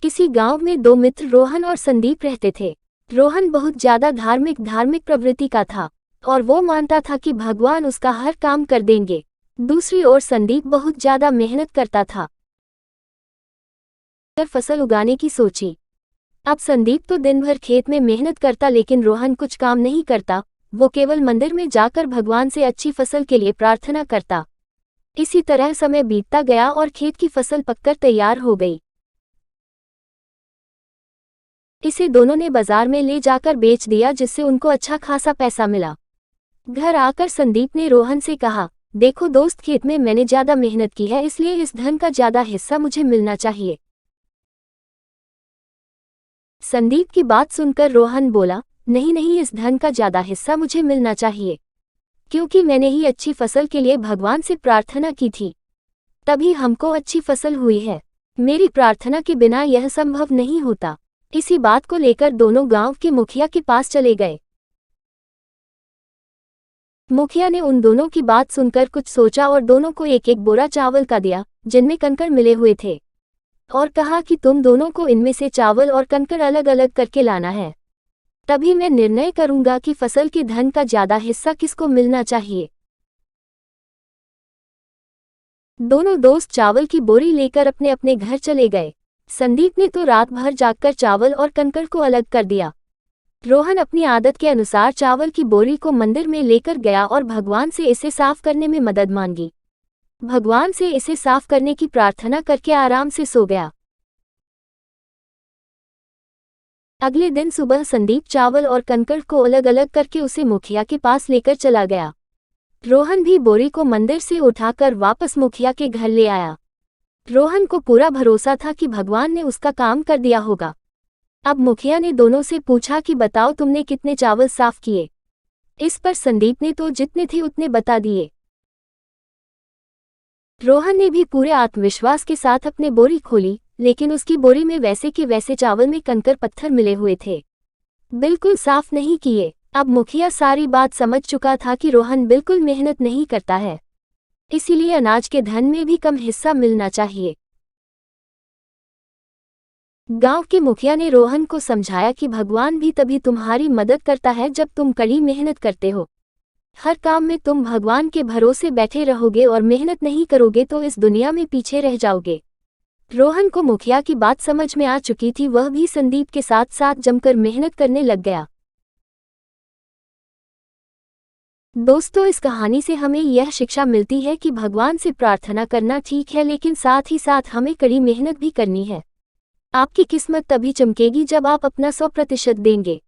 किसी गांव में दो मित्र रोहन और संदीप रहते थे। रोहन बहुत ज्यादा धार्मिक प्रवृत्ति का था और वो मानता था कि भगवान उसका हर काम कर देंगे। दूसरी ओर संदीप बहुत ज्यादा मेहनत करता था। फसल उगाने की सोची। अब संदीप तो दिन भर खेत में मेहनत करता, लेकिन रोहन कुछ काम नहीं करता। वो केवल मंदिर में जाकर भगवान से अच्छी फसल के लिए प्रार्थना करता। इसी तरह समय बीतता गया और खेत की फसल पककर तैयार हो गई। इसे दोनों ने बाजार में ले जाकर बेच दिया, जिससे उनको अच्छा खासा पैसा मिला। घर आकर संदीप ने रोहन से कहा, देखो दोस्त, खेत में मैंने ज्यादा मेहनत की है, इसलिए इस धन का ज्यादा हिस्सा मुझे मिलना चाहिए। संदीप की बात सुनकर रोहन बोला, नहीं नहीं, इस धन का ज्यादा हिस्सा मुझे मिलना चाहिए, क्योंकि मैंने ही अच्छी फसल के लिए भगवान से प्रार्थना की थी, तभी हमको अच्छी फसल हुई है। मेरी प्रार्थना के बिना यह संभव नहीं होता। इसी बात को लेकर दोनों गांव के मुखिया के पास चले गए। मुखिया ने उन दोनों की बात सुनकर कुछ सोचा और दोनों को एक एक बोरा चावल का दिया, जिनमें कंकड़ मिले हुए थे, और कहा कि तुम दोनों को इनमें से चावल और कंकड़ अलग अलग करके लाना है, तभी मैं निर्णय करूंगा कि फसल के धन का ज्यादा हिस्सा किसको मिलना चाहिए। दोनों दोस्त चावल की बोरी लेकर अपने अपने घर चले गए। संदीप ने तो रात भर जागकर चावल और कंकड़ को अलग कर दिया। रोहन अपनी आदत के अनुसार चावल की बोरी को मंदिर में लेकर गया और भगवान से इसे साफ करने में मदद मांगी। भगवान से इसे साफ करने की प्रार्थना करके आराम से सो गया। अगले दिन सुबह संदीप चावल और कंकड़ को अलग अलग करके उसे मुखिया के पास लेकर चला गया। रोहन भी बोरी को मंदिर से उठाकर वापस मुखिया के घर ले आया। रोहन को पूरा भरोसा था कि भगवान ने उसका काम कर दिया होगा। अब मुखिया ने दोनों से पूछा कि बताओ, तुमने कितने चावल साफ किए। इस पर संदीप ने तो जितने थे उतने बता दिए। रोहन ने भी पूरे आत्मविश्वास के साथ अपनी बोरी खोली, लेकिन उसकी बोरी में वैसे के वैसे चावल में कंकड़ पत्थर मिले हुए थे, बिल्कुल साफ नहीं किए। अब मुखिया सारी बात समझ चुका था कि रोहन बिल्कुल मेहनत नहीं करता है, इसीलिए अनाज के धन में भी कम हिस्सा मिलना चाहिए। गांव के मुखिया ने रोहन को समझाया कि भगवान भी तभी तुम्हारी मदद करता है जब तुम कड़ी मेहनत करते हो। हर काम में तुम भगवान के भरोसे बैठे रहोगे और मेहनत नहीं करोगे तो इस दुनिया में पीछे रह जाओगे। रोहन को मुखिया की बात समझ में आ चुकी थी, वह भी संदीप के साथ साथ जमकर मेहनत करने लग गया। दोस्तों, इस कहानी से हमें यह शिक्षा मिलती है कि भगवान से प्रार्थना करना ठीक है, लेकिन साथ ही साथ हमें कड़ी मेहनत भी करनी है। आपकी किस्मत तभी चमकेगी जब आप अपना 100% देंगे।